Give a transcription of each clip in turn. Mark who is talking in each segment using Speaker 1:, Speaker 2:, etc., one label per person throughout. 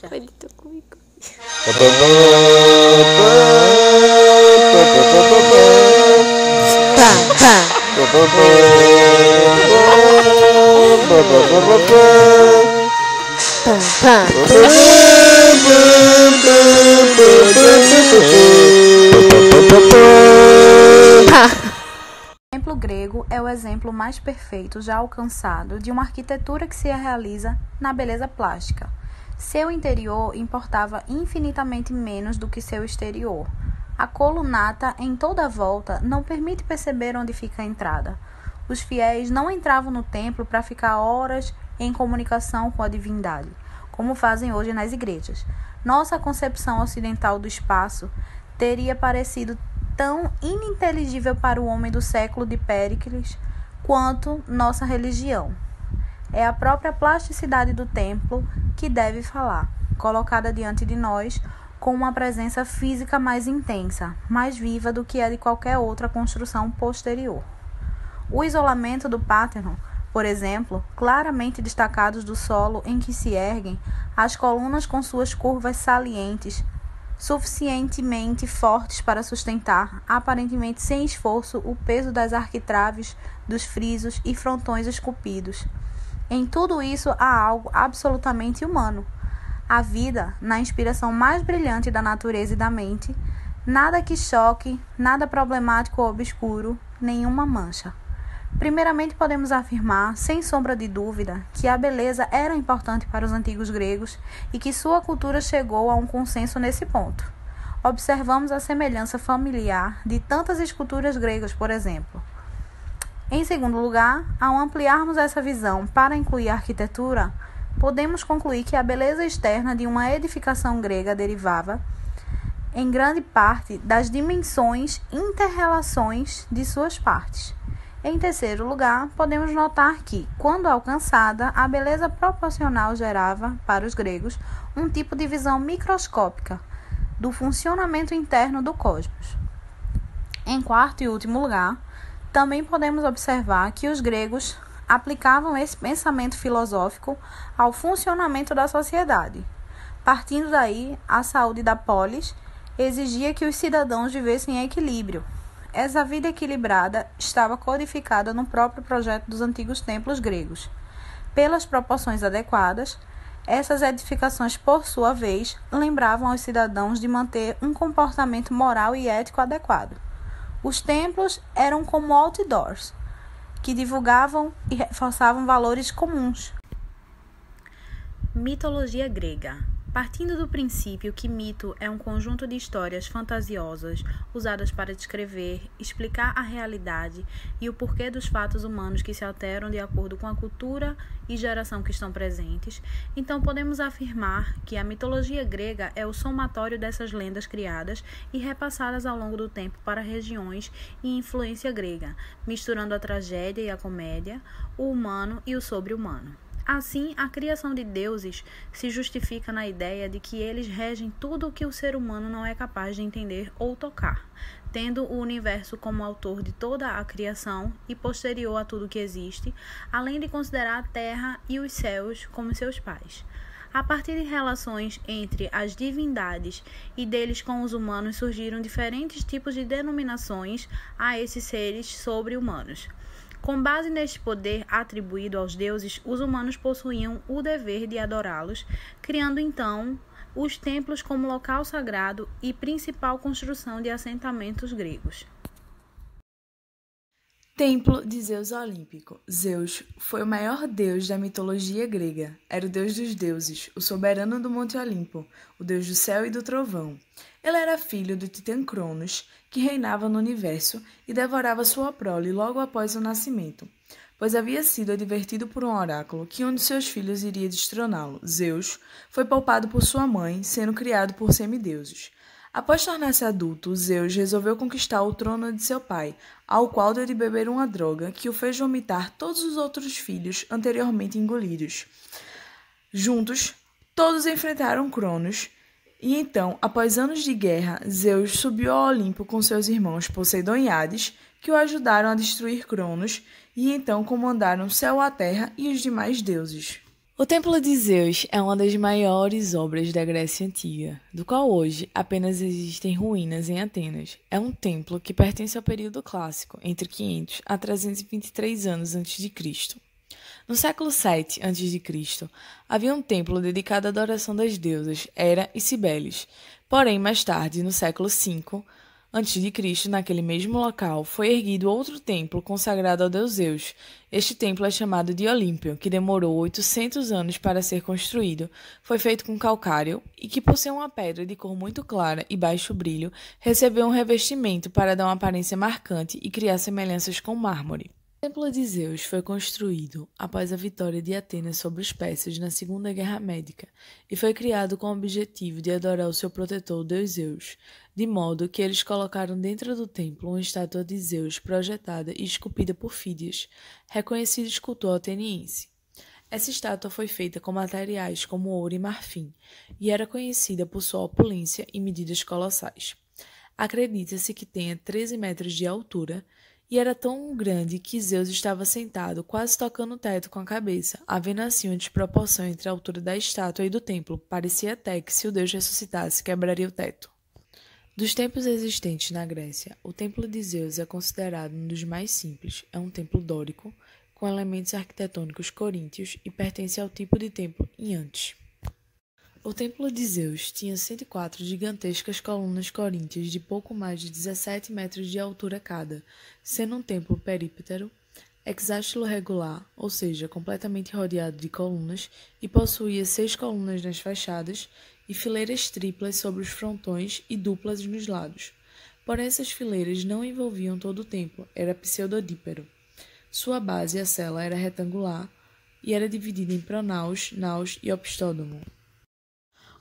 Speaker 1: Acredita comigo.
Speaker 2: O templo grego é o exemplo mais perfeito já alcançado de uma arquitetura que se realiza na beleza plástica. Seu interior importava infinitamente menos do que seu exterior. A colunata em toda a volta não permite perceber onde fica a entrada. Os fiéis não entravam no templo para ficar horas em comunicação com a divindade, como fazem hoje nas igrejas. Nossa concepção ocidental do espaço teria parecido tão ininteligível para o homem do século de Péricles quanto nossa religião. É a própria plasticidade do templo que deve falar, colocada diante de nós com uma presença física mais intensa, mais viva do que a de qualquer outra construção posterior. O isolamento do Parthenon, por exemplo, claramente destacados do solo em que se erguem, as colunas com suas curvas salientes, suficientemente fortes para sustentar, aparentemente sem esforço, o peso das arquitraves, dos frisos e frontões esculpidos. Em tudo isso há algo absolutamente humano. A vida, na inspiração mais brilhante da natureza e da mente, nada que choque, nada problemático ou obscuro, nenhuma mancha. Primeiramente, podemos afirmar, sem sombra de dúvida, que a beleza era importante para os antigos gregos e que sua cultura chegou a um consenso nesse ponto. Observamos a semelhança familiar de tantas esculturas gregas, por exemplo. Em segundo lugar, ao ampliarmos essa visão para incluir a arquitetura, podemos concluir que a beleza externa de uma edificação grega derivava, em grande parte, das dimensões e inter-relações de suas partes. Em terceiro lugar, podemos notar que, quando alcançada, a beleza proporcional gerava, para os gregos, um tipo de visão microscópica do funcionamento interno do cosmos. Em quarto e último lugar, também podemos observar que os gregos aplicavam esse pensamento filosófico ao funcionamento da sociedade. Partindo daí, a saúde da polis exigia que os cidadãos vivessem em equilíbrio. Essa vida equilibrada estava codificada no próprio projeto dos antigos templos gregos. Pelas proporções adequadas, essas edificações, por sua vez, lembravam aos cidadãos de manter um comportamento moral e ético adequado. Os templos eram como outdoors, que divulgavam e reforçavam valores comuns. Mitologia grega. Partindo do princípio que mito é um conjunto de histórias fantasiosas usadas para descrever, explicar a realidade e o porquê dos fatos humanos que se alteram de acordo com a cultura e geração que estão presentes, então podemos afirmar que a mitologia grega é o somatório dessas lendas criadas e repassadas ao longo do tempo para regiões e influência grega, misturando a tragédia e a comédia, o humano e o sobre-humano. Assim, a criação de deuses se justifica na ideia de que eles regem tudo o que o ser humano não é capaz de entender ou tocar, tendo o universo como autor de toda a criação e posterior a tudo que existe, além de considerar a terra e os céus como seus pais. A partir de relações entre as divindades e deles com os humanos surgiram diferentes tipos de denominações a esses seres sobre-humanos. Com base neste poder atribuído aos deuses, os humanos possuíam o dever de adorá-los, criando então os templos como local sagrado e principal construção de assentamentos gregos.
Speaker 3: Templo de Zeus Olímpico. Zeus foi o maior deus da mitologia grega. Era o deus dos deuses, o soberano do Monte Olimpo, o deus do céu e do trovão. Ele era filho do titã Cronos, que reinava no universo e devorava sua prole logo após o nascimento, pois havia sido advertido por um oráculo que um de seus filhos iria destroná-lo. Zeus foi poupado por sua mãe, sendo criado por semideuses. Após tornar-se adulto, Zeus resolveu conquistar o trono de seu pai, ao qual deu de beber uma droga que o fez vomitar todos os outros filhos anteriormente engolidos. Juntos, todos enfrentaram Cronos, e então, após anos de guerra, Zeus subiu ao Olimpo com seus irmãos Poseidon e Hades, que o ajudaram a destruir Cronos, e então comandaram o céu, a terra e os demais deuses. O Templo de Zeus é uma das maiores obras da Grécia Antiga, do qual hoje apenas existem ruínas em Atenas. É um templo que pertence ao período clássico, entre 500 a 323 anos antes de Cristo. No século VII a.C., havia um templo dedicado à adoração das deusas Hera e Cibeles. Porém, mais tarde, no século V a.C., naquele mesmo local, foi erguido outro templo consagrado ao deus Zeus. Este templo é chamado de Olímpio, que demorou 800 anos para ser construído. Foi feito com calcário e que, por ser uma pedra de cor muito clara e baixo brilho, recebeu um revestimento para dar uma aparência marcante e criar semelhanças com mármore. O Templo de Zeus foi construído após a vitória de Atenas sobre os persas na Segunda Guerra Médica e foi criado com o objetivo de adorar o seu protetor, o deus Zeus, de modo que eles colocaram dentro do templo uma estátua de Zeus projetada e esculpida por Fídias, reconhecido escultor ateniense. Essa estátua foi feita com materiais como ouro e marfim e era conhecida por sua opulência e medidas colossais. Acredita-se que tenha 13 metros de altura e era tão grande que Zeus estava sentado, quase tocando o teto com a cabeça, havendo assim uma desproporção entre a altura da estátua e do templo. Parecia até que, se o deus ressuscitasse, quebraria o teto. Dos templos existentes na Grécia, o Templo de Zeus é considerado um dos mais simples. É um templo dórico, com elementos arquitetônicos coríntios e pertence ao tipo de templo Iantes. O Templo de Zeus tinha 104 gigantescas colunas coríntias de pouco mais de 17 metros de altura cada, sendo um templo períptero, hexástilo regular, ou seja, completamente rodeado de colunas, e possuía 6 colunas nas fachadas e fileiras triplas sobre os frontões e duplas nos lados. Porém, essas fileiras não envolviam todo o templo, era pseudodípero. Sua base, a cela, era retangular e era dividida em pronaos, naos e opstódomo.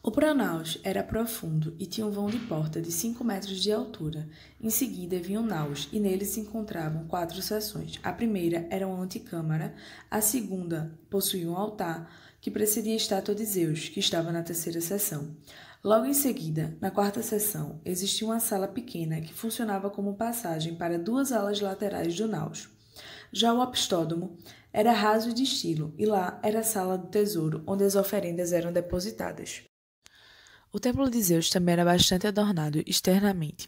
Speaker 3: O pronaos era profundo e tinha um vão de porta de 5 metros de altura. Em seguida vinha o naos e nele se encontravam 4 seções. A primeira era uma antecâmara, a segunda possuía um altar que precedia a estátua de Zeus, que estava na terceira seção. Logo em seguida, na quarta seção, existia uma sala pequena que funcionava como passagem para 2 alas laterais do naos. Já o opstódomo era raso de estilo e lá era a sala do tesouro, onde as oferendas eram depositadas. O Templo de Zeus também era bastante adornado externamente.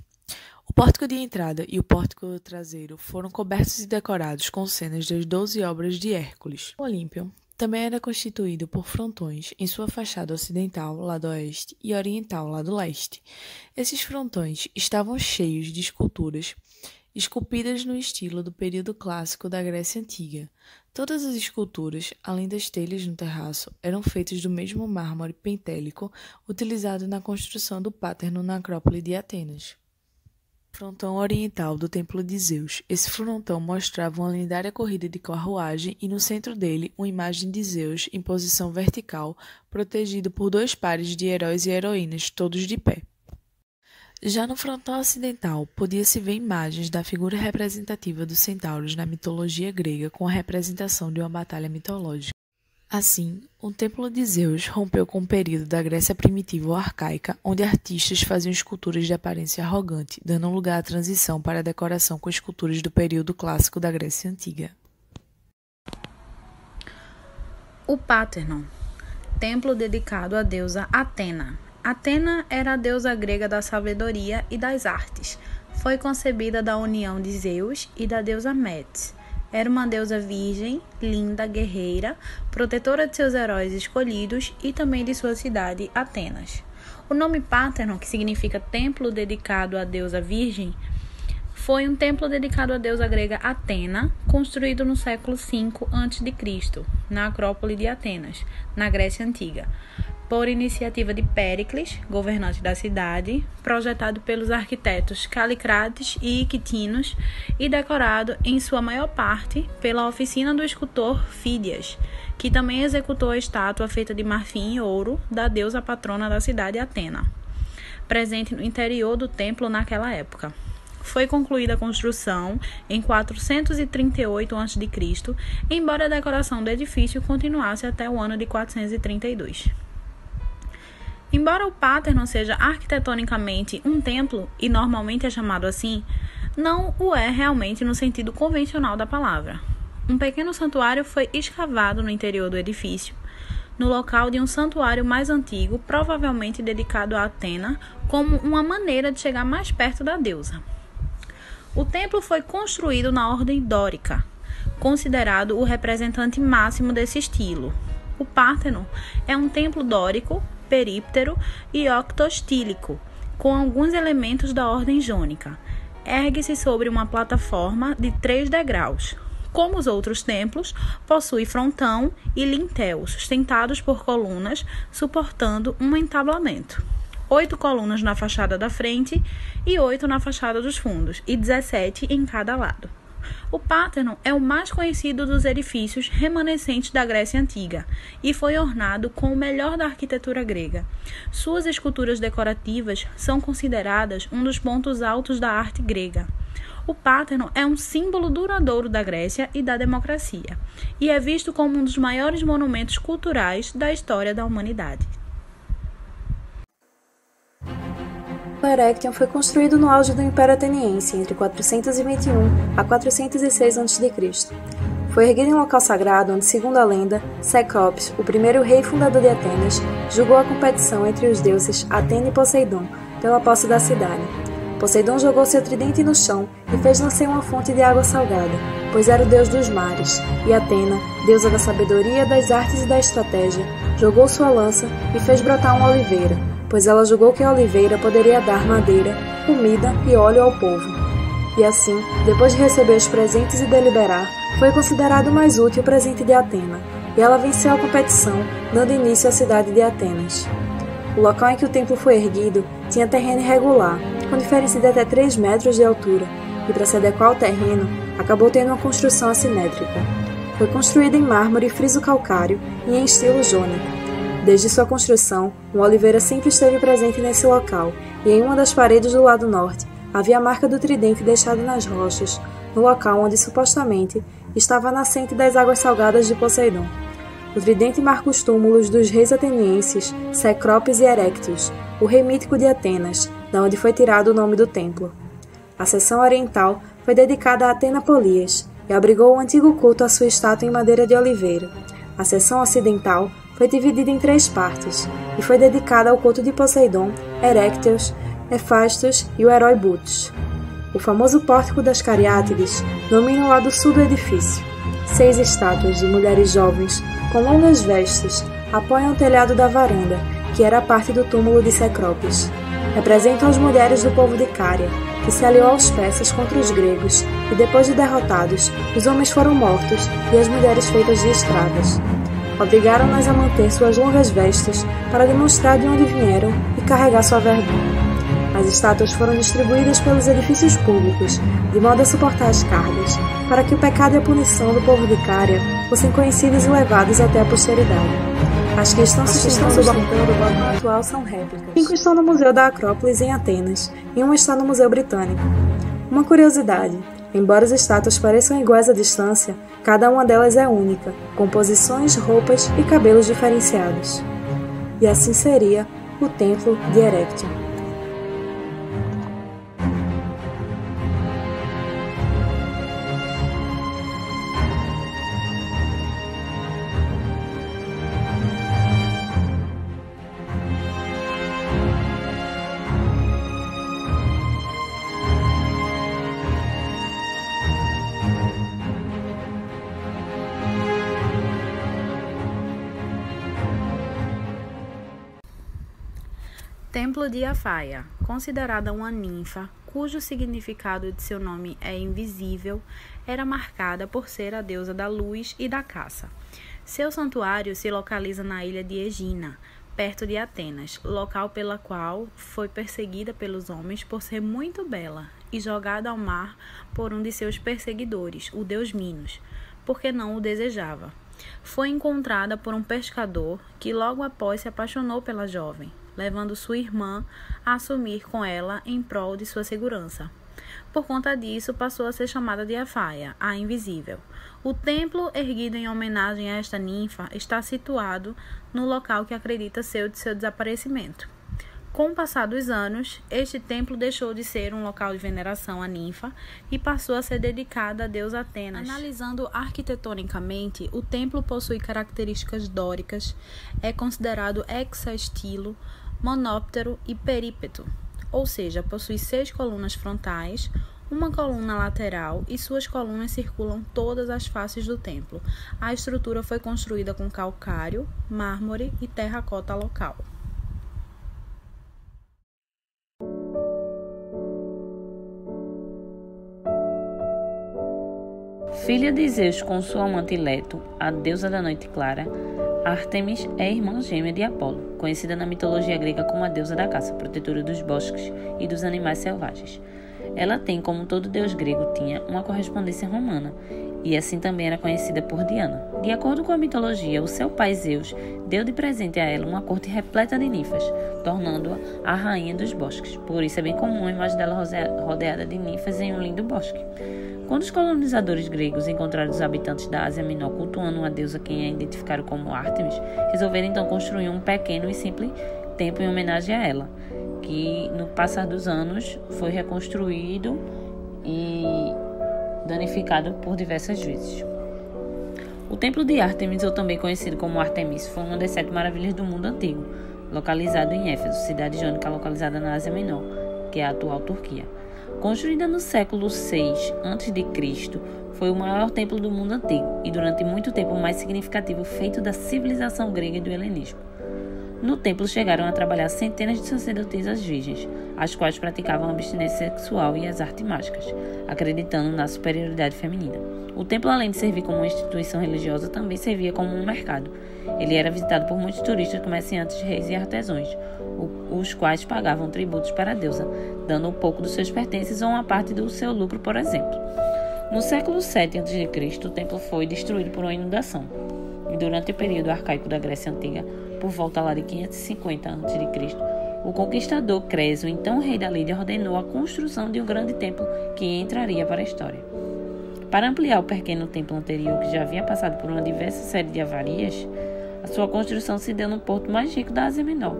Speaker 3: O pórtico de entrada e o pórtico traseiro foram cobertos e decorados com cenas das 12 obras de Hércules. O Olímpio também era constituído por frontões em sua fachada ocidental, lado oeste, e oriental, lado leste. Esses frontões estavam cheios de esculturas esculpidas no estilo do período clássico da Grécia Antiga. Todas as esculturas, além das telhas no terraço, eram feitas do mesmo mármore pentélico utilizado na construção do Párteno na Acrópole de Atenas. Frontão oriental do Templo de Zeus. Esse frontão mostrava uma lendária corrida de carruagem e no centro dele uma imagem de Zeus em posição vertical, protegido por 2 pares de heróis e heroínas, todos de pé. Já no frontão ocidental, podia-se ver imagens da figura representativa dos centauros na mitologia grega com a representação de uma batalha mitológica. Assim, o Templo de Zeus rompeu com o período da Grécia primitiva ou arcaica, onde artistas faziam esculturas de aparência arrogante, dando lugar à transição para a decoração com esculturas do período clássico da Grécia Antiga.
Speaker 2: O Párteno, templo dedicado à deusa Atena. Atena era a deusa grega da sabedoria e das artes. Foi concebida da união de Zeus e da deusa Metis. Era uma deusa virgem, linda, guerreira, protetora de seus heróis escolhidos e também de sua cidade, Atenas. O nome Párteno, que significa templo dedicado à deusa virgem, foi um templo dedicado à deusa grega Atena, construído no século V a.C., na Acrópole de Atenas, na Grécia Antiga, por iniciativa de Péricles, governante da cidade, projetado pelos arquitetos Calicrates e Iquitinos e decorado, em sua maior parte, pela oficina do escultor Fídias, que também executou a estátua feita de marfim e ouro da deusa patrona da cidade, Atena, presente no interior do templo naquela época. Foi concluída a construção em 438 a.C., embora a decoração do edifício continuasse até o ano de 432. Embora o Párteno seja arquitetonicamente um templo, e normalmente é chamado assim, não o é realmente no sentido convencional da palavra. Um pequeno santuário foi escavado no interior do edifício, no local de um santuário mais antigo, provavelmente dedicado a Atena, como uma maneira de chegar mais perto da deusa. O templo foi construído na ordem dórica, considerado o representante máximo desse estilo. O Párteno é um templo dórico, períptero e octostílico, com alguns elementos da ordem jônica. Ergue-se sobre uma plataforma de 3 degraus. Como os outros templos, possui frontão e lintel, sustentados por colunas suportando um entablamento. 8 colunas na fachada da frente e 8 na fachada dos fundos, e 17 em cada lado. O Párteno é o mais conhecido dos edifícios remanescentes da Grécia Antiga e foi ornado com o melhor da arquitetura grega. Suas esculturas decorativas são consideradas um dos pontos altos da arte grega. O Párteno é um símbolo duradouro da Grécia e da democracia, e é visto como um dos maiores monumentos culturais da história da humanidade.
Speaker 1: O Erechthon foi construído no auge do Império Ateniense, entre 421 a 406 a.C. Foi erguido em um local sagrado onde, segundo a lenda, Cecropes, o primeiro rei fundador de Atenas, julgou a competição entre os deuses Atena e Poseidon pela posse da cidade. Poseidon jogou seu tridente no chão e fez nascer uma fonte de água salgada, pois era o deus dos mares, e Atena, deusa da sabedoria, das artes e da estratégia, jogou sua lança e fez brotar uma oliveira, pois ela julgou que a oliveira poderia dar madeira, comida e óleo ao povo. E assim, depois de receber os presentes e deliberar, foi considerado mais útil o presente de Atena, e ela venceu a competição, dando início à cidade de Atenas. O local em que o templo foi erguido tinha terreno irregular, com diferença de até 3 metros de altura, e para se adequar ao terreno, acabou tendo uma construção assimétrica. Foi construído em mármore e friso calcário e em estilo jônico. Desde sua construção, uma oliveira sempre esteve presente nesse local, e em uma das paredes do lado norte havia a marca do tridente deixado nas rochas, no local onde supostamente estava a nascente das águas salgadas de Poseidon. O tridente marca os túmulos dos reis atenienses Cecropes e Erechthon, o rei mítico de Atenas, da onde foi tirado o nome do templo. A seção oriental foi dedicada a Atena Polias e abrigou o antigo culto à sua estátua em madeira de oliveira. A seção ocidental foi dividida em 3 partes e foi dedicada ao culto de Poseidon, Erechthon, Hephaestus e o herói Butes. O famoso Pórtico das Cariátides domina o lado sul do edifício. 6 estátuas de mulheres jovens, com longas vestes, apoiam o telhado da varanda, que era parte do túmulo de Cecropes. Representam as mulheres do povo de Cária, que se aliou aos persas contra os gregos, e depois de derrotados, os homens foram mortos e as mulheres feitas de escravas. Obrigaram-nas a manter suas longas vestes para demonstrar de onde vieram e carregar sua vergonha. As estátuas foram distribuídas pelos edifícios públicos, de modo a suportar as cargas, para que o pecado e a punição do povo de Cária fossem conhecidos e levados até a posteridade. As que estão sustentando o balcão atual são réplicas. 5 estão no Museu da Acrópolis, em Atenas, e 1 está no Museu Britânico. Uma curiosidade: embora as estátuas pareçam iguais à distância, cada uma delas é única, com posições, roupas e cabelos diferenciados. E assim seria o Templo de Erechthon.
Speaker 2: Templo de Afaia, considerada uma ninfa, cujo significado de seu nome é invisível, era marcada por ser a deusa da luz e da caça. Seu santuário se localiza na ilha de Egina, perto de Atenas, local pela qual foi perseguida pelos homens por ser muito bela e jogada ao mar por um de seus perseguidores, o deus Minos, porque não o desejava. Foi encontrada por um pescador que logo após se apaixonou pela jovem, levando sua irmã a assumir com ela em prol de sua segurança. Por conta disso, passou a ser chamada de Afaia, a Invisível. O templo, erguido em homenagem a esta ninfa, está situado no local que acredita ser o de seu desaparecimento. Com o passar dos anos, este templo deixou de ser um local de veneração à ninfa e passou a ser dedicado a deusa Atenas. Analisando arquitetonicamente, o templo possui características dóricas, é considerado hexastilo, monóptero e perípeto, ou seja, possui 6 colunas frontais, uma coluna lateral e suas colunas circulam todas as faces do templo. A estrutura foi construída com calcário, mármore e terracota local.
Speaker 4: Filha de Zeus com sua amante Leto, a deusa da noite clara, Ártemis é irmã gêmea de Apolo, conhecida na mitologia grega como a deusa da caça, protetora dos bosques e dos animais selvagens. Ela tem, como todo deus grego tinha, uma correspondência romana, e assim também era conhecida por Diana. De acordo com a mitologia, o seu pai Zeus deu de presente a ela uma corte repleta de ninfas, tornando-a a rainha dos bosques. Por isso é bem comum a imagem dela rodeada de ninfas em um lindo bosque. Quando os colonizadores gregos encontraram os habitantes da Ásia Menor cultuando uma deusa que a identificaram como Ártemis, resolveram então construir um pequeno e simples templo em homenagem a ela, que no passar dos anos foi reconstruído e danificado por diversas vezes. O Templo de Ártemis, ou também conhecido como Ártemis, foi uma das 7 maravilhas do mundo antigo, localizado em Éfeso, cidade jônica localizada na Ásia Menor, que é a atual Turquia. Construída no século VI a.C., foi o maior templo do mundo antigo e durante muito tempo o mais significativo feito da civilização grega e do helenismo. No templo chegaram a trabalhar centenas de sacerdotisas virgens, as quais praticavam a abstinência sexual e as artes mágicas, acreditando na superioridade feminina. O templo, além de servir como uma instituição religiosa, também servia como um mercado. Ele era visitado por muitos turistas, comerciantes, reis e artesãos, os quais pagavam tributos para a deusa, dando um pouco dos seus pertences ou uma parte do seu lucro, por exemplo. No século VII a.C., o templo foi destruído por uma inundação. E durante o período arcaico da Grécia Antiga, por volta lá de 550 a.C., o conquistador Creso, então rei da Lídia, ordenou a construção de um grande templo que entraria para a história. Para ampliar o pequeno templo anterior, que já havia passado por uma diversa série de avarias, a sua construção se deu no porto mais rico da Ásia Menor,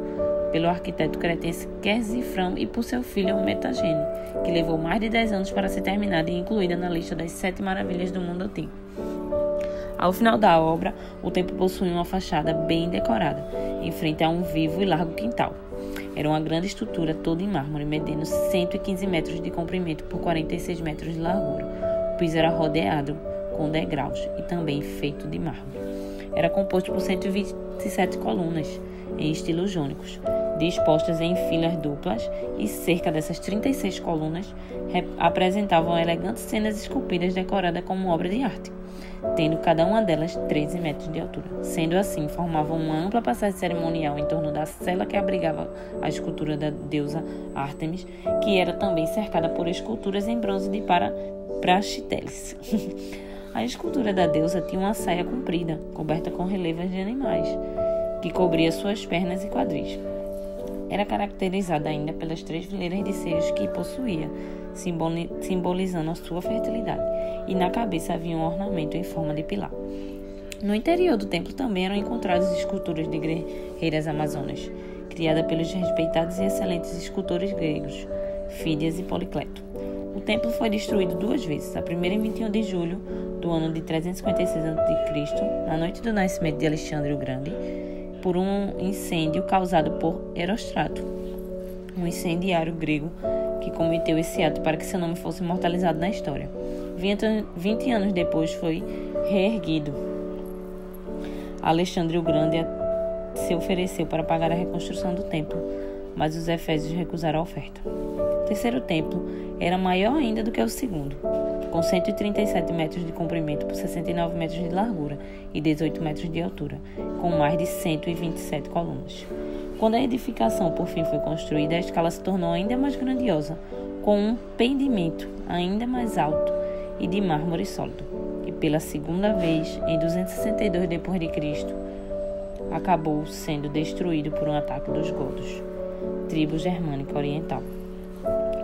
Speaker 4: pelo arquiteto cretense Quersifrão e por seu filho Metagene, que levou mais de 10 anos para ser terminada e incluída na lista das 7 maravilhas do mundo antigo. Ao final da obra, o templo possuía uma fachada bem decorada, em frente a um vivo e largo quintal. Era uma grande estrutura toda em mármore, medendo 115 metros de comprimento por 46 metros de largura. O piso era rodeado com degraus e também feito de mármore. Era composto por 127 colunas, em estilos jônicos, dispostas em filas duplas, e cerca dessas 36 colunas apresentavam elegantes cenas esculpidas decoradas como obra de arte, tendo cada uma delas 13 metros de altura. Sendo assim, formavam uma ampla passagem cerimonial em torno da cela que abrigava a escultura da deusa Ártemis, que era também cercada por esculturas em bronze de Praxiteles. A escultura da deusa tinha uma saia comprida, coberta com relevos de animais, que cobria suas pernas e quadris. Era caracterizada ainda pelas 3 fileiras de seios que possuía, simbolizando a sua fertilidade, e na cabeça havia um ornamento em forma de pilar. No interior do templo também eram encontradas esculturas de guerreiras amazonas, criadas pelos respeitados e excelentes escultores gregos, Fídias e Policleto. O templo foi destruído 2 vezes, a primeira em 21 de julho do ano de 356 a.C., na noite do nascimento de Alexandre o Grande, por um incêndio causado por Herostrato, um incendiário grego que cometeu esse ato para que seu nome fosse imortalizado na história. 20 anos depois foi reerguido. Alexandre o Grande se ofereceu para pagar a reconstrução do templo, mas os efésios recusaram a oferta. O terceiro templo era maior ainda do que o segundo, com 137 metros de comprimento por 69 metros de largura e 18 metros de altura, com mais de 127 colunas. Quando a edificação por fim foi construída, a escala se tornou ainda mais grandiosa, com um pendimento ainda mais alto e de mármore sólido. E pela segunda vez, em 262 d.C., acabou sendo destruído por um ataque dos godos, tribo germânica oriental,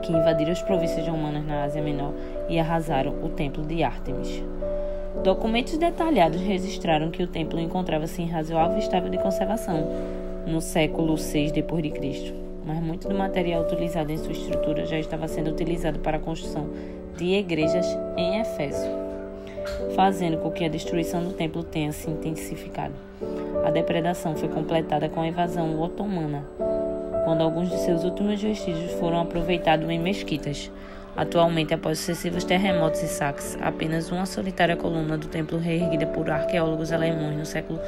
Speaker 4: que invadiram as províncias romanas na Ásia Menor e arrasaram o templo de Ártemis. Documentos detalhados registraram que o templo encontrava-se em razoável estado de conservação no século VI d.C. mas muito do material utilizado em sua estrutura já estava sendo utilizado para a construção de igrejas em Éfeso, fazendo com que a destruição do templo tenha se intensificado. A depredação foi completada com a invasão otomana, quando alguns de seus últimos vestígios foram aproveitados em mesquitas. Atualmente, após sucessivos terremotos e saques, apenas uma solitária coluna do templo reerguida por arqueólogos alemães no século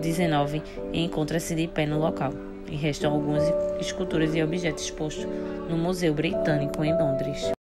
Speaker 4: XIX encontra-se de pé no local, e restam algumas esculturas e objetos expostos no Museu Britânico em Londres.